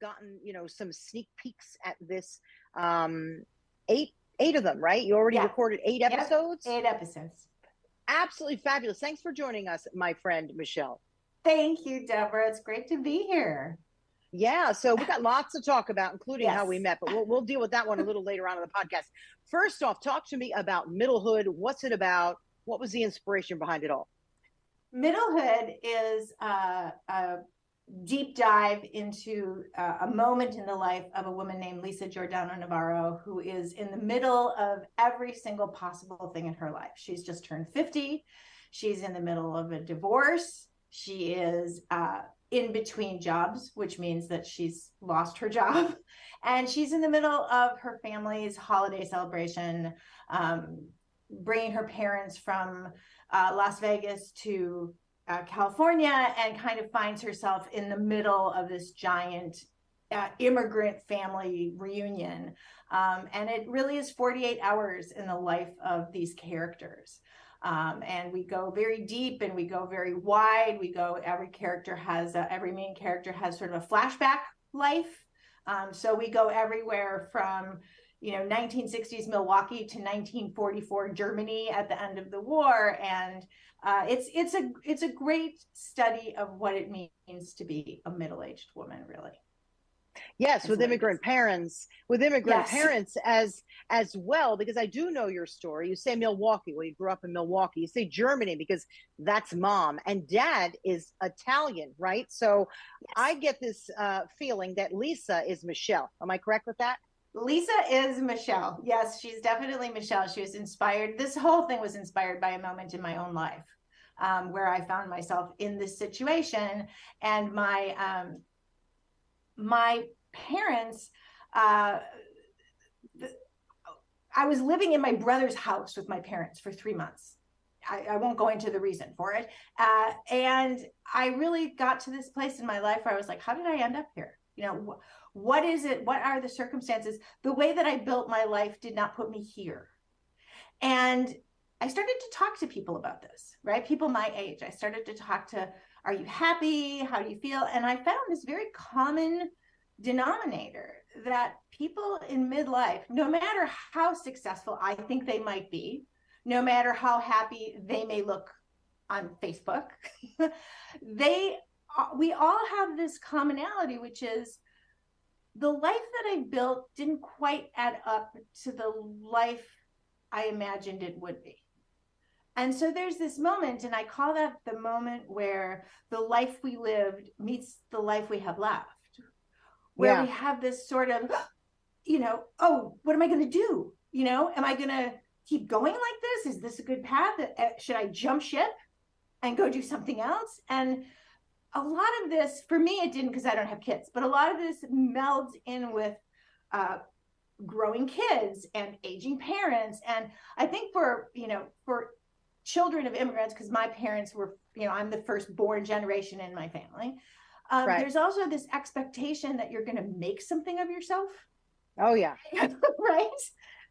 gotten, some sneak peeks at this. Eight of them, right? You already Yeah. recorded 8 episodes? Yep. 8 episodes. Absolutely fabulous. Thanks for joining us, my friend Michele. Thank you, Deborah. It's great to be here. Yeah, so we got lots to talk about, including how we Yes. met, but we'll deal with that one a little later on in the podcast. First off, talk to me about Middlehood. What's it about? What was the inspiration behind it all? Middlehood is a deep dive into a moment in the life of a woman named Lisa Giordano Navarro, who is in the middle of every single possible thing in her life. She's just turned 50. She's in the middle of a divorce. She is in between jobs, which means that she's lost her job. And she's in the middle of her family's holiday celebration, bringing her parents from Las Vegas to California, and kind of finds herself in the middle of this giant immigrant family reunion. And it really is 48 hours in the life of these characters. And we go very deep and we go very wide. Every main character has sort of a flashback life. So we go everywhere from 1960s Milwaukee to 1944 Germany at the end of the war, and it's a great study of what it means to be a middle-aged woman, really. Yes, with immigrant parents, as well, because I do know your story. You say Milwaukee, well, you grew up in Milwaukee. You say Germany because that's mom, and dad is Italian, right? So yes. I get this feeling that Lisa is Michele. Am I correct with that? Lisa is Michele. Yes, she's definitely Michele. She was inspired. This whole thing was inspired by a moment in my own life where I found myself in this situation. And my parents, I was living in my brother's house with my parents for 3 months. I won't go into the reason for it. And I really got to this place in my life where I was like, how did I end up here? What is it? What are the circumstances? The way that I built my life did not put me here. And I started to talk to people about this, right? People my age. I started to talk to, are you happy? How do you feel? And I found this very common denominator that people in midlife, no matter how successful I think they might be, no matter how happy they may look on Facebook, we all have this commonality, which is the life that I built didn't quite add up to the life I imagined it would be. And so there's this moment, and I call that the moment where the life we lived meets the life we have left, where we have this sort of, oh, what am I going to do? Am I going to keep going like this? Is this a good path? Should I jump ship and go do something else? And a lot of this, for me, it didn't, because I don't have kids, but a lot of this melds in with growing kids and aging parents. And I think for children of immigrants, because my parents were, I'm the firstborn generation in my family. Right. There's also this expectation that you're going to make something of yourself. Oh, yeah. Right?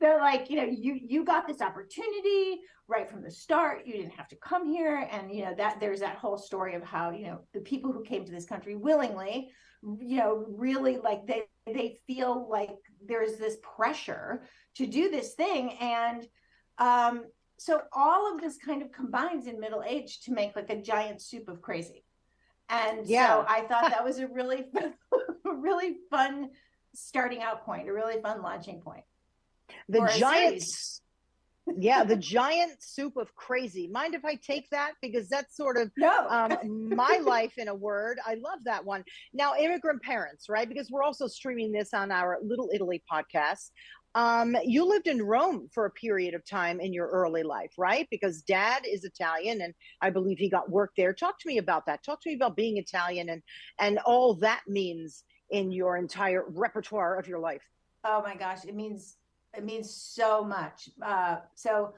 They're like, you got this opportunity right from the start. You didn't have to come here. And, that there's that whole story of how, the people who came to this country willingly, really like they feel like there's this pressure to do this thing. And so all of this kind of combines in middle age to make like a giant soup of crazy. And so I thought that was a really fun starting out point, a really fun launching point. The giant soup of crazy. Mind if I take that? Because that's sort of my life in a word. I love that one. Now, immigrant parents, right? Because we're also streaming this on our Little Italy podcast. You lived in Rome for a period of time in your early life, right? Because dad is Italian, and I believe he got work there. Talk to me about that. Talk to me about being Italian and all that means in your entire repertoire of your life. Oh my gosh, it means so much. So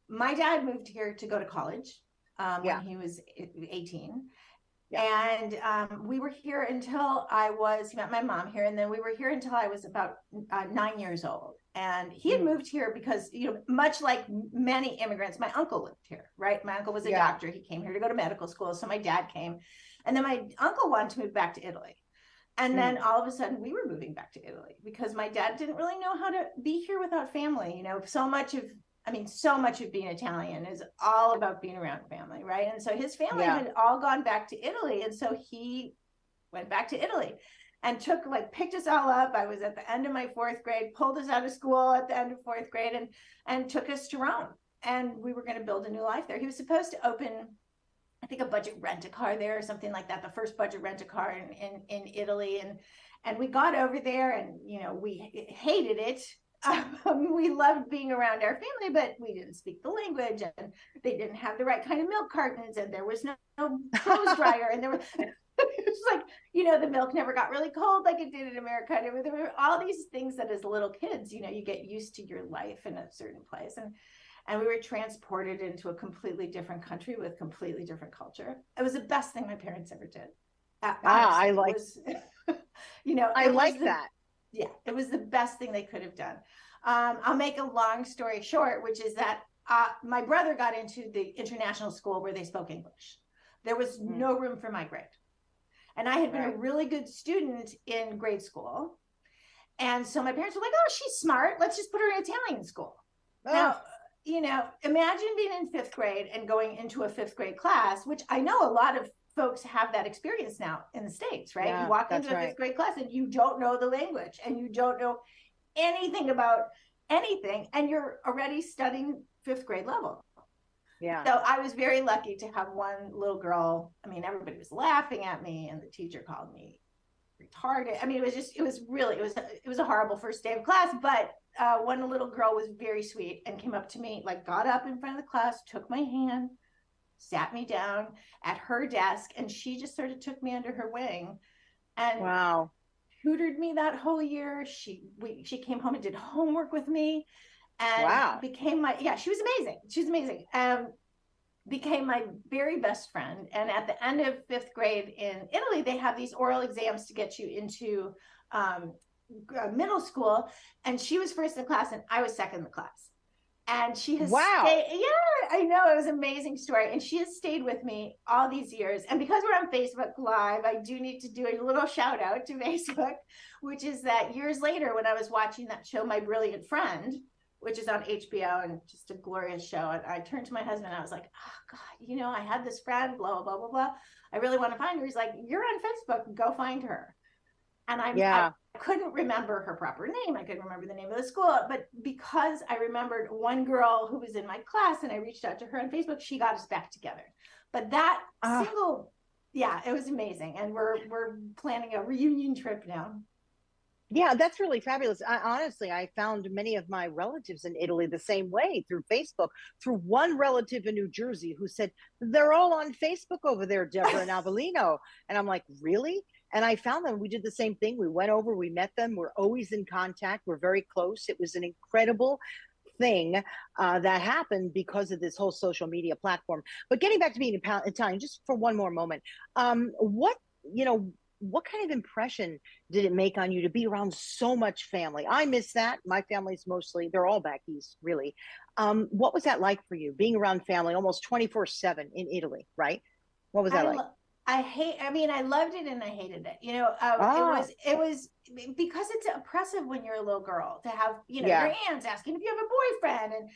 my dad moved here to go to college when he was 18. Yeah. And we were here until he met my mom here. And then we were here until I was about 9 years old. And he had moved here because, much like many immigrants, my uncle lived here, right? My uncle was a doctor. He came here to go to medical school. So my dad came. And then my uncle wanted to move back to Italy. And then all of a sudden we were moving back to Italy because my dad didn't really know how to be here without family. You know, so much of being Italian is all about being around family, right? And so his family had all gone back to Italy. And so he went back to Italy and picked us all up. I was at the end of my 4th grade, pulled us out of school at the end of 4th grade and took us to Rome. And we were going to build a new life there. He was supposed to open, I think, a budget rent-a-car there or something like that, the first budget rent-a-car in Italy. And we got over there and, you know, we hated it. We loved being around our family, but we didn't speak the language and they didn't have the right kind of milk cartons and there was no clothes dryer. And there was, it's like, you know, the milk never got really cold like it did in America. There were all these things that as little kids, you know, you get used to your life in a certain place. And we were transported into a completely different country with completely different culture. It was the best thing my parents ever did. I like, you know, I like that. Yeah, it was the best thing they could have done. I'll make a long story short, which is that my brother got into the international school where they spoke English. There was no room for my grade. And I had been a really good student in grade school. And so my parents were like, oh, she's smart. Let's just put her in Italian school. Oh. Now, you know, imagine being in 5th grade and going into a 5th grade class, which I know a lot of folks have that experience now in the States, right? You walk into a 5th grade class and you don't know the language and you don't know anything about anything. And you're already studying 5th grade level. Yeah. So I was very lucky to have one little girl. I mean, everybody was laughing at me and the teacher called me retarded. I mean, it was a horrible first day of class, but one little girl was very sweet and came up to me, like got up in front of the class, took my hand, sat me down at her desk, and she just sort of took me under her wing and tutored me that whole year. She came home and did homework with me and became she was amazing. She was amazing. Became my very best friend. And at the end of 5th grade in Italy, they have these oral exams to get you into middle school. And she was first in class and I was second in the class. And she has stayed, I know, it was an amazing story. And she has stayed with me all these years. And because we're on Facebook Live, I do need to do a little shout out to Facebook, which is that years later, when I was watching that show, My Brilliant Friend, which is on HBO and just a glorious show, and I turned to my husband and I was like, oh God, you know, I had this friend, blah, blah, blah, blah, blah. I really want to find her. He's like, you're on Facebook, go find her. And I couldn't remember her proper name. I couldn't remember the name of the school, but because I remembered one girl who was in my class and I reached out to her on Facebook, she got us back together. But that it was amazing. And we're planning a reunion trip now. Yeah, that's really fabulous. Honestly, I found many of my relatives in Italy the same way through Facebook, through one relative in New Jersey who said, they're all on Facebook over there, Deborah and Avellino. And I'm like, really? And I found them. We did the same thing. We went over, we met them. We're always in contact. We're very close. It was an incredible thing that happened because of this whole social media platform. But getting back to being Italian, just for one more moment, what kind of impression did it make on you to be around so much family? I miss that. My family's they're all back east, really. What was that like for you, being around family almost 24/7 in Italy, right? What was that like? I loved it and I hated it. You know, it was because it's oppressive when you're a little girl to have, your aunts asking if you have a boyfriend and,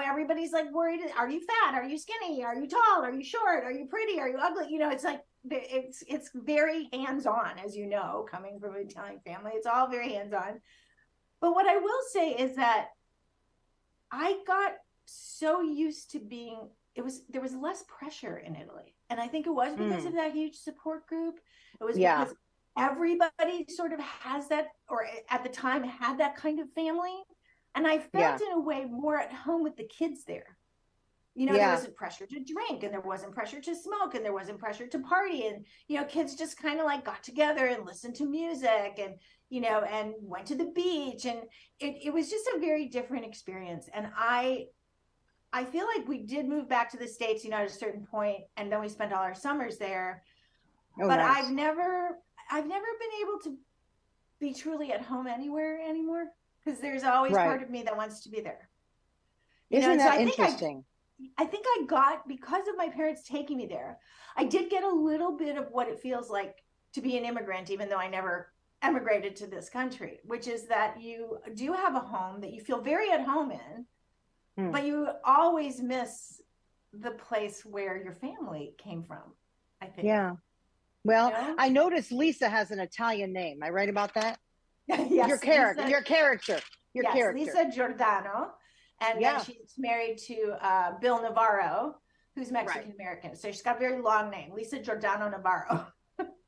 everybody's like worried. Are you fat? Are you skinny? Are you tall? Are you short? Are you pretty? Are you ugly? It's like, it's very hands-on, as you know, coming from an Italian family. It's all very hands-on. But what I will say is that I got so used to there was less pressure in Italy. And I think it was because of that huge support group. It was because everybody sort of has that, or at the time had that kind of family. And I felt in a way more at home with the kids there. There wasn't pressure to drink and there wasn't pressure to smoke and there wasn't pressure to party. And, kids just kind of like got together and listened to music and, and went to the beach. And it was just a very different experience. And I feel like we did move back to the States, at a certain point, and then we spent all our summers there. But nice. I've never been able to be truly at home anywhere anymore because there's always part of me that wants to be there. Isn't that interesting? I think I got, because of my parents taking me there, I did get a little bit of what it feels like to be an immigrant, even though I never emigrated to this country, which is that you do have a home that you feel very at home in, but you always miss the place where your family came from, I think. Yeah. Well, I noticed Lisa has an Italian name. Am I right about that? Yes. Your character. Lisa Giordano. And then she's married to Bill Navarro, who's Mexican-American. So she's got a very long name, Lisa Giordano Navarro.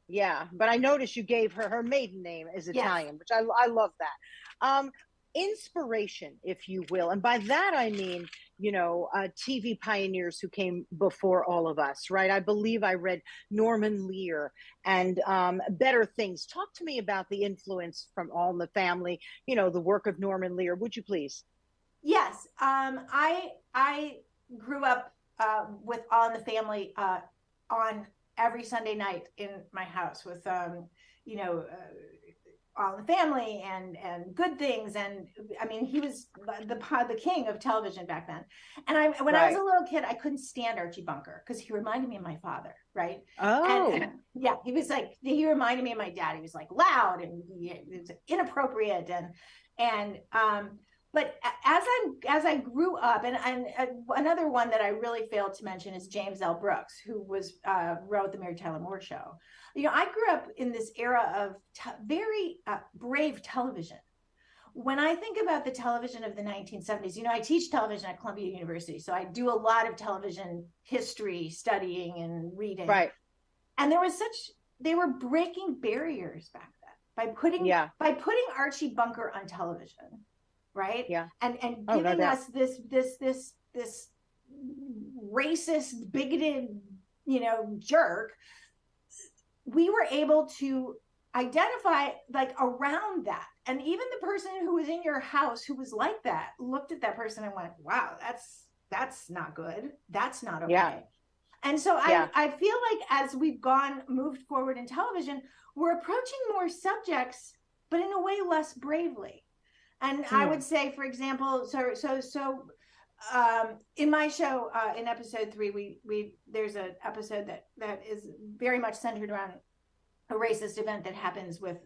Yeah, but I noticed you gave her maiden name is Italian, which I love that. Inspiration, if you will. And by that, I mean, TV pioneers who came before all of us, right? I believe I read Norman Lear and Better Things. Talk to me about the influence from All in the Family, the work of Norman Lear. Would you please? Yes. I grew up with All in the Family on every Sunday night in my house with, All in the Family and Good Things. And I mean, he was the king of television back then. And when I was a little kid, I couldn't stand Archie Bunker because he reminded me of my father. Right. Oh, and, yeah. He reminded me of my dad. He was like loud and he was inappropriate but as I grew up, and another one that I really failed to mention is James L. Brooks, who wrote the Mary Tyler Moore Show. I grew up in this era of very brave television. When I think about the television of the 1970s, I teach television at Columbia University, so I do a lot of television history studying and reading. Right. And they were breaking barriers back then by putting Archie Bunker on television. Right. Yeah. And giving us this racist, bigoted, jerk. We were able to identify around that. And even the person who was in your house who was like that looked at that person and went, wow, that's not good. That's not okay. Yeah. And so I feel like as we've moved forward in television, we're approaching more subjects, but in a way less bravely. And I would say, for example, in my show, in episode 3, there's an episode that is very much centered around a racist event that happens with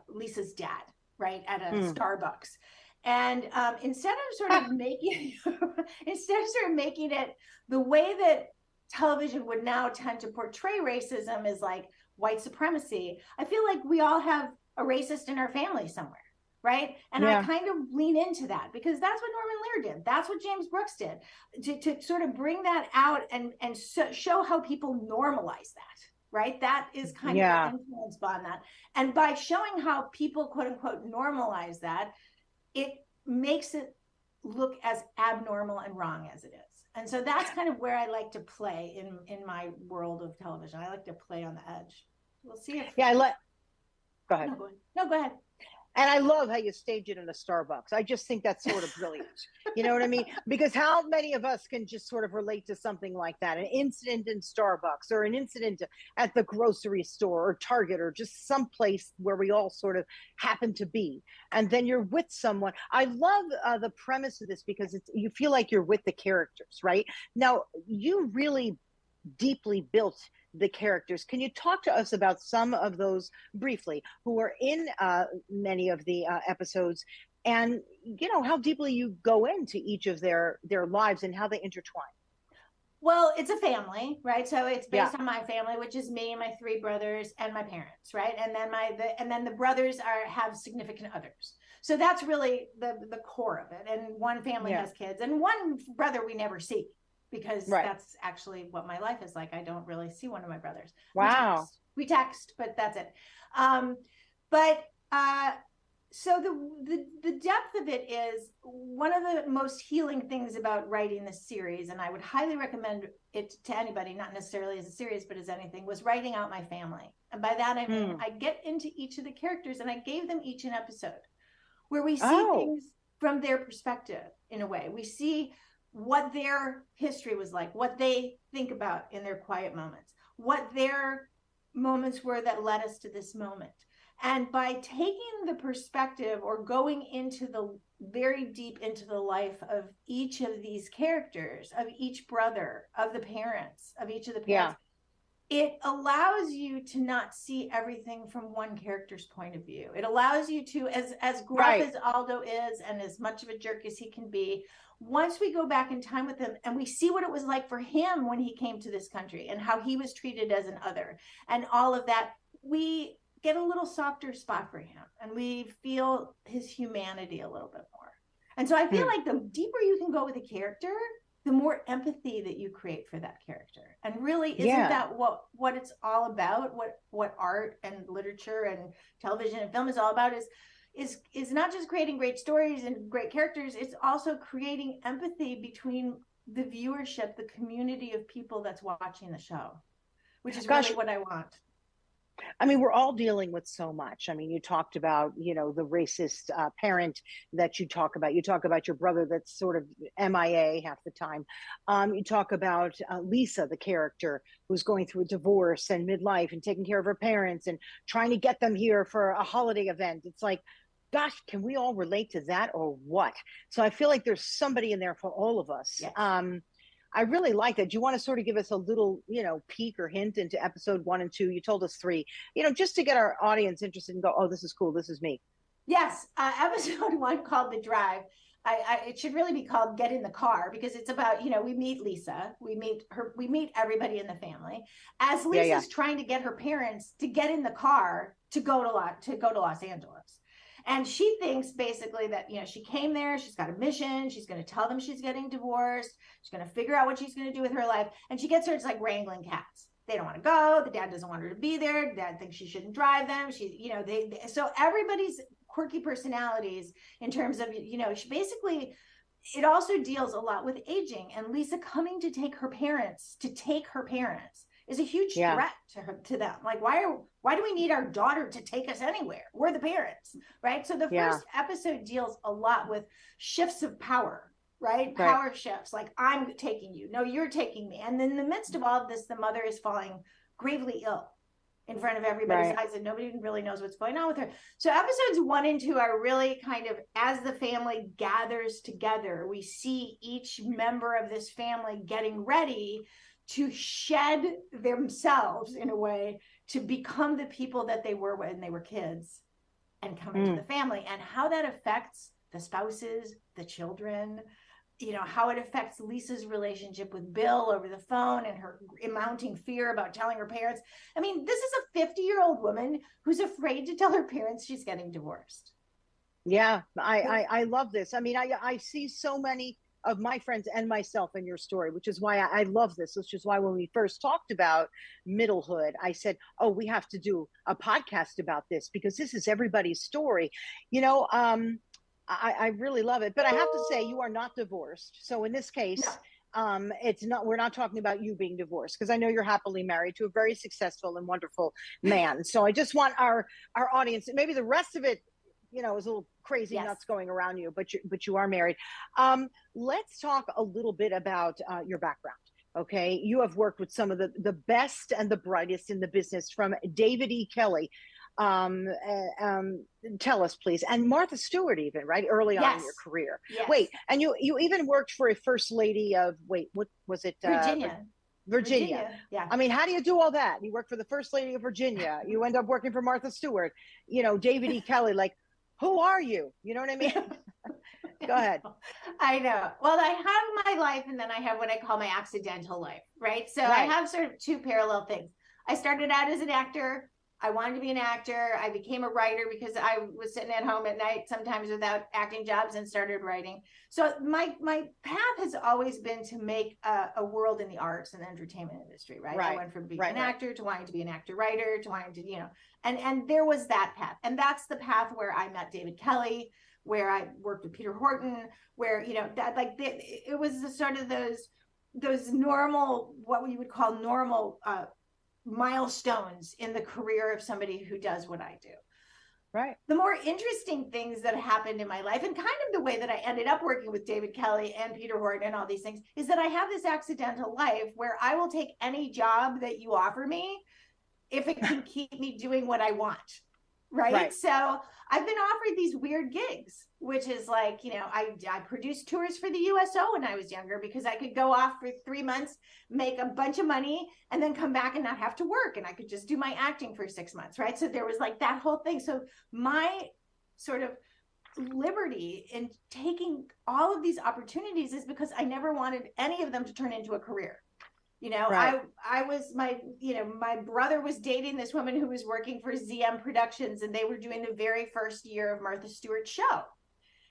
Lisa's dad, right, at a Starbucks. And instead of sort of making it the way that television would now tend to portray racism as like white supremacy, I feel like we all have a racist in our family somewhere. Right. And I kind of lean into that because that's what Norman Lear did. That's what James Brooks did to sort of bring that out and show how people normalize that. Right. That is kind of the influence on that. And by showing how people, quote unquote, normalize that, it makes it look as abnormal and wrong as it is. And so that's kind of where I like to play in my world of television. I like to play on the edge. We'll see if. Yeah. Go ahead. No, go ahead. And I love how you stage it in a Starbucks. I just think that's sort of brilliant. You know what I mean? Because how many of us can just sort of relate to something like that? An incident in Starbucks or an incident at the grocery store or Target or just someplace where we all sort of happen to be. And then you're with someone. I love the premise of this because you feel like you're with the characters, right? Now, you really deeply built the characters. Can you talk to us about some of those briefly who are in many of the episodes and how deeply you go into each of their lives and how they intertwine? Well, it's a family, right? So it's based on my family, which is me, my 3 brothers, and my parents, right? And then the brothers have significant others. So that's really the core of it. And one family has kids, and one brother we never see. Because that's actually what my life is like. I don't really see one of my brothers. Wow. We text, but that's it. So the depth of it is one of the most healing things about writing this series, and I would highly recommend it to anybody, not necessarily as a series, but as anything, was writing out my family. And by that, I mean, I get into each of the characters and I gave them each an episode where we see things from their perspective in a way. We see what their history was like, what they think about in their quiet moments, what their moments were that led us to this moment. And by taking the perspective or going into the very deep into the life of each of these characters, of each brother, of the parents, of each of the parents, it allows you to not see everything from one character's point of view. It allows you to, as gruff as Aldo is and as much of a jerk as he can be, once we go back in time with him and we see what it was like for him when he came to this country and how he was treated as an other and all of that, we get a little softer spot for him and we feel his humanity a little bit more. And so I feel like the deeper you can go with a character, the more empathy that you create for that character. And really, isn't that what it's all about? What art and literature and television and film is all about is not just creating great stories and great characters, it's also creating empathy between the viewership, the community of people that's watching the show, which is really what I want. I mean, we're all dealing with so much. I mean, you talked about, you know, the racist parent that you talk about. You talk about your brother that's sort of MIA half the time. You talk about Lisa, the character who's going through a divorce and midlife and taking care of her parents and trying to get them here for a holiday event. It's like, gosh, can we all relate to that or what? So I feel like there's somebody in there for all of us. Yes. I really like that. Do you want to sort of give us a little, you know, peek or hint into episode 1 and 2? You told us 3, you know, just to get our audience interested and go, oh, this is cool. This is me. Yes. Episode 1 called The Drive. It should really be called Get in the Car, because it's about, you know, we meet Lisa, we meet everybody in the family as Lisa's trying to get her parents to get in the car to go to Los Angeles. And she thinks basically that, you know, she came there, she's got a mission, she's going to tell them she's getting divorced, she's going to figure out what she's going to do with her life. And she gets her, it's like wrangling cats. They don't want to go. The dad doesn't want her to be there. Dad thinks she shouldn't drive them. She, you know, so everybody's quirky personalities in terms of, you know, she basically, it also deals a lot with aging and Lisa coming to take her parents is a huge threat to them. Like, why do we need our daughter to take us anywhere? We're the parents, right? So the first episode deals a lot with shifts of power, right? Power shifts, like I'm taking you, no, you're taking me. And in the midst of all of this, the mother is falling gravely ill in front of everybody's eyes and nobody really knows what's going on with her. So episodes 1 and 2 are really kind of, as the family gathers together, we see each member of this family getting ready to shed themselves in a way to become the people that they were when they were kids and come into the family, and how that affects the spouses, the children, you know, how it affects Lisa's relationship with Bill over the phone and her mounting fear about telling her parents. I mean, this is a 50-year-old woman who's afraid to tell her parents she's getting divorced. Yeah, I love this. I mean, I see so many of my friends and myself in your story, which is why I love this. Which is why when we first talked about Middlehood, I said, oh, we have to do a podcast about this because this is everybody's story. You know, I really love it. But I have to say, you are not divorced. So in this case, we're not talking about you being divorced, because I know you're happily married to a very successful and wonderful man. So I just want our audience, maybe the rest of it, you know, is a little crazy nuts going around you, but you are married. Let's talk a little bit about your background. Okay. You have worked with some of the best and the brightest in the business, from David E. Kelley. Tell us, please. And Martha Stewart, even, right? Early on in your career. Yes. Wait, and you even worked for a first lady of, what was it? Virginia. Yeah. I mean, how do you do all that? You work for the first lady of Virginia. You end up working for Martha Stewart, you know, David E. Kelley, like, who are you? You know what I mean? Go ahead. I know. Well, I have my life and then I have what I call my accidental life, right? So I have sort of two parallel things. I started out as an actor. I wanted to be an actor. I became a writer because I was sitting at home at night, sometimes without acting jobs, and started writing. So my path has always been to make a world in the arts and entertainment industry, right? I went from being an actor to wanting to be an actor-writer to wanting to, you know, and there was that path. And that's the path where I met David Kelley, where I worked with Peter Horton, where, you know, that it was the sort of those normal, what we would call normal milestones in the career of somebody who does what I do. Right. The more interesting things that happened in my life, and kind of the way that I ended up working with David Kelley and Peter Horton and all these things, is that I have this accidental life where I will take any job that you offer me if it can keep me doing what I want. Right. So I've been offered these weird gigs, which is like, you know, I produced tours for the USO when I was younger because I could go off for 3 months, make a bunch of money, and then come back and not have to work. And I could just do my acting for 6 months. Right. So there was like that whole thing. So my sort of liberty in taking all of these opportunities is because I never wanted any of them to turn into a career. You know, I was my brother was dating this woman who was working for ZM Productions, and they were doing the very first year of Martha Stewart's show,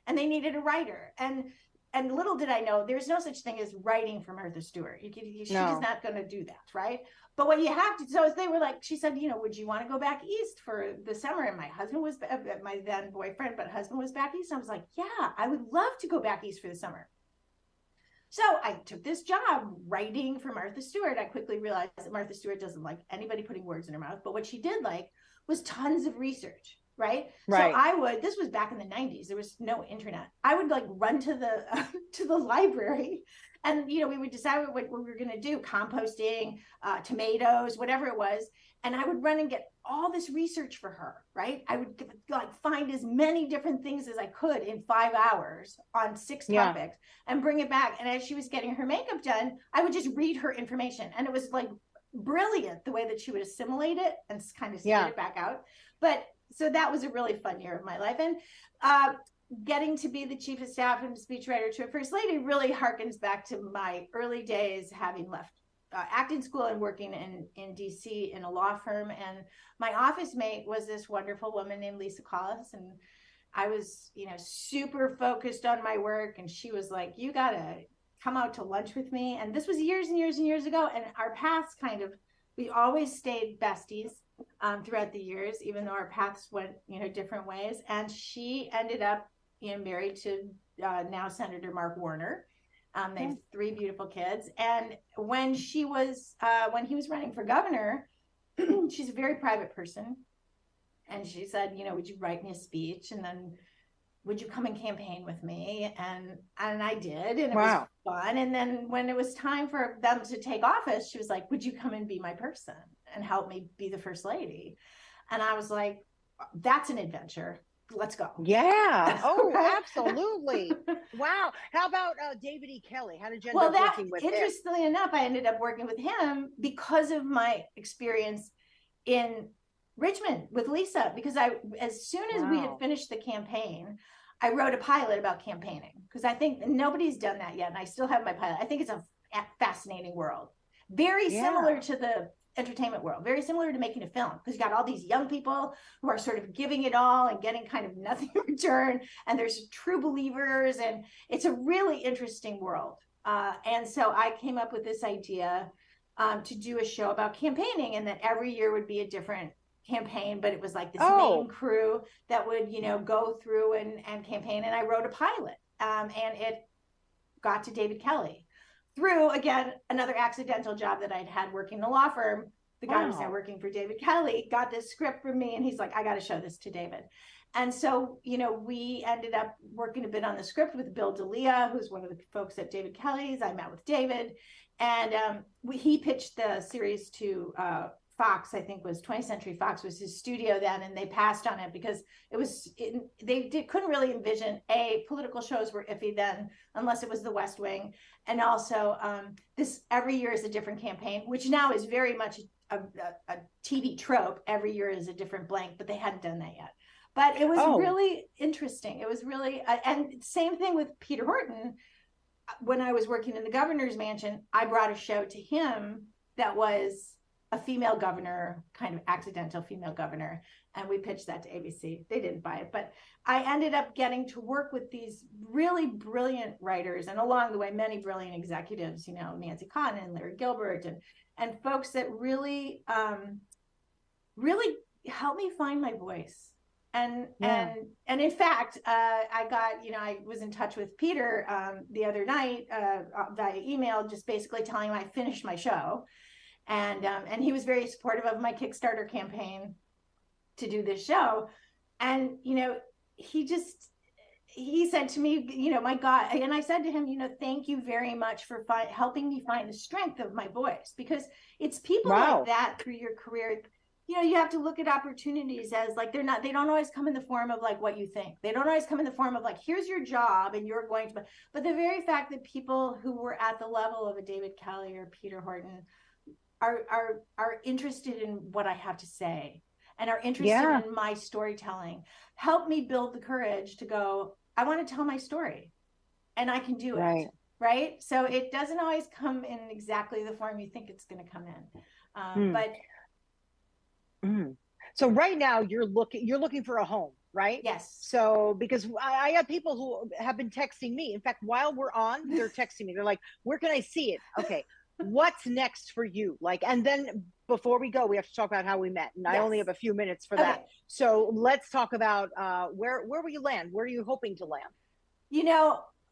and they needed a writer. And little did I know, there's no such thing as writing for Martha Stewart. She's not going to do that, right? But what you have to, so they were like, she said, you know, would you want to go back east for the summer? And my husband was, my then boyfriend, but husband was back east. I was like, yeah, I would love to go back east for the summer. So I took this job writing for Martha Stewart. I quickly realized that Martha Stewart doesn't like anybody putting words in her mouth, but what she did like was tons of research, right? So I would, this was back in the 90s, there was no internet. I would like run to the library, and, you know, we would decide what we were going to do, composting, tomatoes, whatever it was. And I would run and get all this research for her, right? I would like find as many different things as I could in 5 hours on 6 topics and bring it back. And as she was getting her makeup done, I would just read her information. And it was like brilliant the way that she would assimilate it and kind of spit it back out. But so that was a really fun year of my life. And getting to be the chief of staff and speechwriter to a first lady really harkens back to my early days, having left acting school and working in DC in a law firm. And my office mate was this wonderful woman named Lisa Collis. And I was, you know, super focused on my work. And she was like, you got to come out to lunch with me. And this was years and years and years ago. And our paths we always stayed besties throughout the years, even though our paths went, you know, different ways. And she ended up, you know, married to now Senator Mark Warner. They have 3 beautiful kids. And when he was running for governor, she's a very private person. And she said, you know, would you write me a speech? And then would you come and campaign with me? And I did. And it was fun. And then when it was time for them to take office, she was like, would you come and be my person and help me be the first lady? And I was like, that's an adventure. Let's go. Yeah. Oh, absolutely. Wow. How about David E. Kelly? How did you end up working with him? Interestingly enough, I ended up working with him because of my experience in Richmond with Lisa, because as soon as we had finished the campaign, I wrote a pilot about campaigning, because I think nobody's done that yet. And I still have my pilot. I think it's a fascinating world. Very similar to the entertainment world, very similar to making a film, because you got all these young people who are sort of giving it all and getting kind of nothing in return, and there's true believers, and it's a really interesting world. And so I came up with this idea to do a show about campaigning, and that every year would be a different campaign, but it was like this main crew that would, you know, go through and campaign. And I wrote a pilot, and it got to David Kelly through, again, another accidental job that I'd had working in a law firm. The guy who's now working for David Kelly got this script from me, and he's like, I got to show this to David. And so, you know, we ended up working a bit on the script with Bill D'Elia, who's one of the folks at David Kelly's. I met with David, and he pitched the series to Fox. I think was 20th Century Fox was his studio then, and they passed on it because couldn't really envision political shows were iffy then, unless it was The West Wing, and also this every year is a different campaign, which now is very much a TV trope. Every year is a different blank, but they hadn't done that yet. But it was really interesting. It was really and same thing with Peter Horton. When I was working in the governor's mansion, I brought a show to him that was a female governor, kind of accidental female governor. And we pitched that to ABC. They didn't buy it, but I ended up getting to work with these really brilliant writers, and along the way, many brilliant executives, you know, Nancy Cotton and Larry Gilbert, and folks that really, really helped me find my voice. And in fact, I was in touch with Peter the other night via email, just basically telling him I finished my show. And he was very supportive of my Kickstarter campaign to do this show. And, you know, he said to me, you know, my God, and I said to him, you know, thank you very much for helping me find the strength of my voice, because it's people like that through your career you have to look at opportunities as like, they don't always come in the form of like what you think. They don't always come in the form of like, here's your job and you're going to, but the very fact that people who were at the level of a David Kelly or Peter Horton are interested in what I have to say and are interested in my storytelling, help me build the courage to go, I want to tell my story and I can do it. Right. So it doesn't always come in exactly the form you think it's going to come in. So right now you're looking for a home, right? Yes. So because I have people who have been texting me. In fact, while we're on, they're texting me. They're like, where can I see it? Okay. What's next for you? Like, and then before we go, we have to talk about how we met. And I only have a few minutes for that. So let's talk about where will you land? Where are you hoping to land?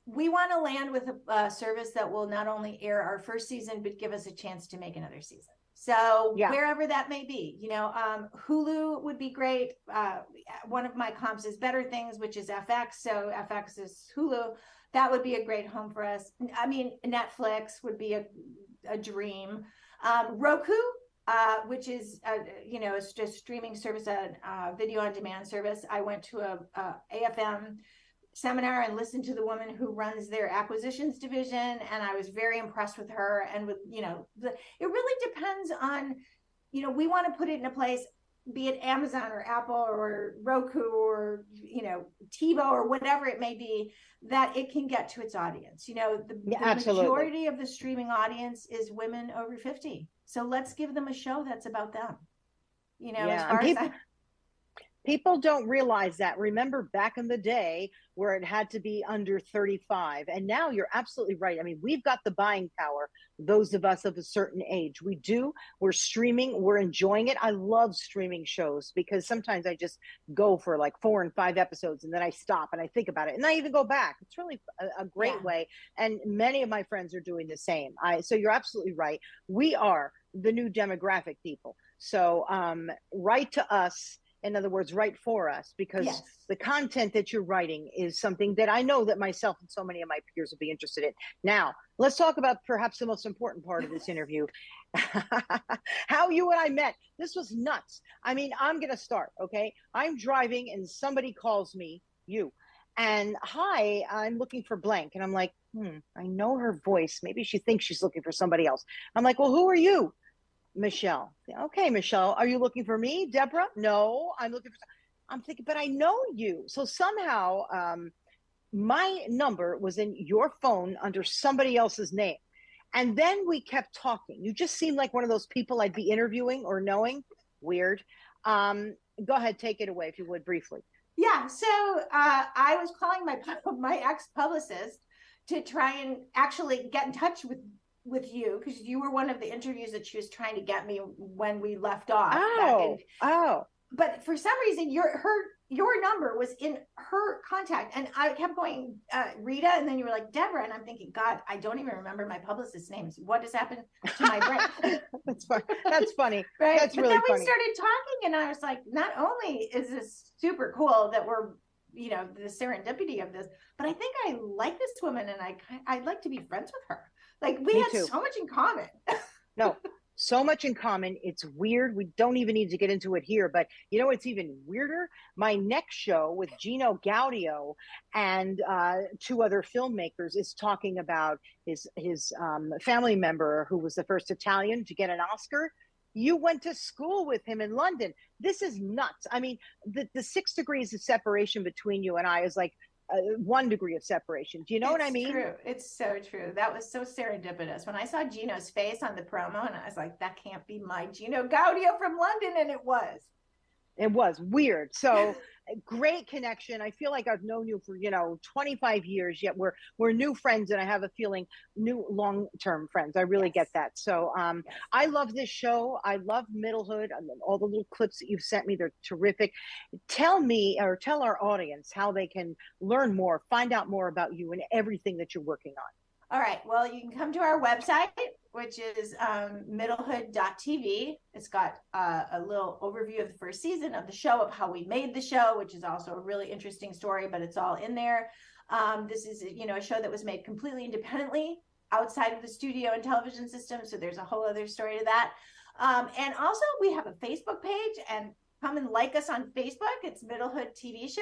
We want to land with a service that will not only air our first season, but give us a chance to make another season. So wherever that may be, Hulu would be great. One of my comps is Better Things, which is FX. So FX is Hulu. That would be a great home for us. I mean, Netflix would be a dream. Roku, which is, it's just streaming service, a video on demand service. I went to a AFM seminar and listened to the woman who runs their acquisitions division, and I was very impressed with her. And with it really depends on we want to put it in a place, be it Amazon or Apple or Roku or TiVo or whatever it may be, that it can get to its audience. The majority of the streaming audience is women over 50, so let's give them a show that's about them. As far as people don't realize that. Remember back in the day where it had to be under 35. And now you're absolutely right. I mean, we've got the buying power, those of us of a certain age. We do. We're streaming. We're enjoying it. I love streaming shows because sometimes I just go for like 4 and 5 episodes and then I stop and I think about it and I even go back. It's really a great way. And many of my friends are doing the same. So you're absolutely right. We are the new demographic people. So write to us. In other words, write for us, because the content that you're writing is something that I know that myself and so many of my peers will be interested in. Now, let's talk about perhaps the most important part of this interview, how you and I met. This was nuts. I mean, I'm going to start, okay? I'm driving and somebody calls me, and hi, I'm looking for blank. And I'm like, I know her voice. Maybe she thinks she's looking for somebody else. I'm like, well, who are you? Michele. Okay, Michele, are you looking for me? Deborah? No, I'm looking for. I'm thinking, but I know you. So somehow my number was in your phone under somebody else's name. And then we kept talking. You just seemed like one of those people I'd be interviewing or knowing. Weird. Go ahead, take it away if you would briefly. Yeah. So I was calling my ex-publicist to try and actually get in touch with you, because you were one of the interviews that she was trying to get me when we left off. But for some reason your number was in her contact, and I kept going, Rita, and then you were like, Deborah, and I'm thinking, God, I don't even remember my publicist's names. What has happened to my brain? That's funny. Right. That's but really then we funny. started talking, and I was like, not only is this super cool that we're the serendipity of this, but I think I like this woman, and I'd like to be friends with her. Like, we had so much in common. No, so much in common. It's weird. We don't even need to get into it here, but it's even weirder. My next show with Gino Gaudio and 2 other filmmakers is talking about his family member who was the first Italian to get an Oscar. You went to school with him in London. This is nuts. I mean, the 6 degrees of separation between you and I is like 1 degree of separation. Do you know what I mean? True. It's so true. That was so serendipitous. When I saw Gino's face on the promo, and I was like, that can't be my Gino Gaudio from London. And it was. It was weird. So great connection. I feel like I've known you for 25 years, yet we're new friends, and I have a feeling new long-term friends. I really get that. So I love this show. I love Middlehood. I mean, all the little clips that you've sent me, they're terrific. Tell me, or tell our audience, how they can learn more, find out more about you and everything that you're working on. All right. Well, you can come to our website, which is middlehood.tv. It's got a little overview of the first season of the show, of how we made the show, which is also a really interesting story, but it's all in there. This is, a show that was made completely independently outside of the studio and television system. So there's a whole other story to that. And also we have a Facebook page, and come and like us on Facebook. It's Middlehood TV Show.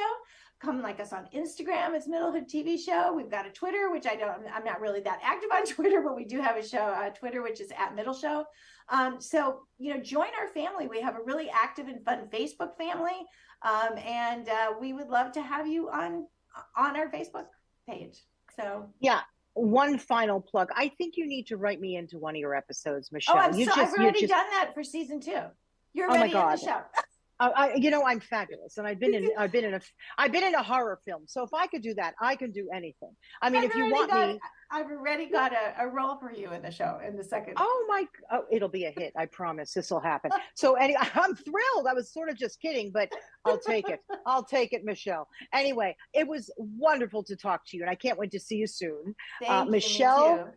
Come like us on Instagram. It's Middlehood TV Show. We've got a Twitter, which I'm not really that active on Twitter, but we do have a show, Twitter, which is at Middle Show. So, join our family. We have a really active and fun Facebook family. And we would love to have you on our Facebook page. So, yeah. One final plug. I think you need to write me into one of your episodes, Michele. I've already done that for season 2. You're already in the show. I'm fabulous, and I've been in a horror film. So if I could do that, I can do anything. I mean, if you want me, I've already got a role for you in the show in the second. It'll be a hit. I promise this will happen. So anyway, I'm thrilled. I was sort of just kidding, but I'll take it. I'll take it, Michele. Anyway, it was wonderful to talk to you, and I can't wait to see you soon. Thank you, Michele. Me too.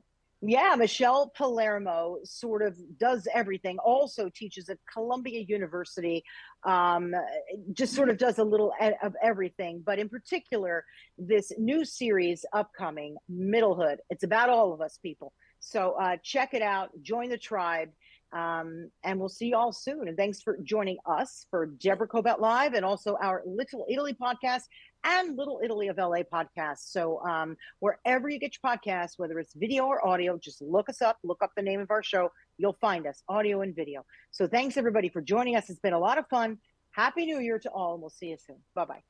Yeah, Michele Palermo sort of does everything, also teaches at Columbia University, just sort of does a little of everything. But in particular, this new series upcoming, Middlehood, it's about all of us, people. So check it out, join the tribe, and we'll see you all soon. And thanks for joining us for Deborah Kobylt Live, and also our Little Italy podcast and Little Italy of LA podcast. So wherever you get your podcasts, whether it's video or audio, just look us up, look up the name of our show. You'll find us, audio and video. So thanks everybody for joining us. It's been a lot of fun. Happy New Year to all, and we'll see you soon. Bye-bye.